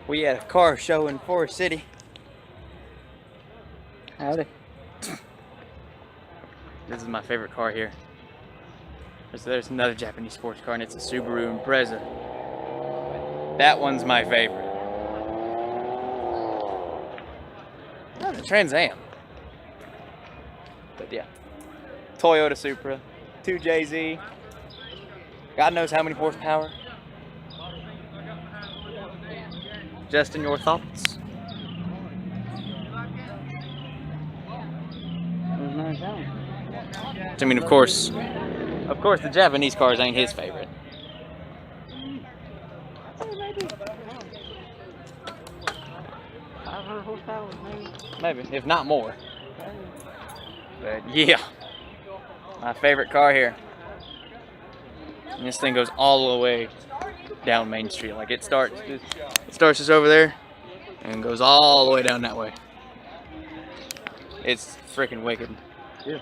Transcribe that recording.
We had a car show in Forest City. Howdy. This is my favorite car here. There's another Japanese sports car, and it's a Subaru Impreza. That one's my favorite. Oh, it's a Trans Am. But yeah, Toyota Supra, 2JZ. God knows how many horsepower. Justin, your thoughts? I mean, of course, the Japanese cars ain't his favorite. Maybe, if not more. But yeah, my favorite car here. And this thing goes all the way down Main Street. Like it starts just over there and goes all the way down that way. It's freaking wicked. Yeah.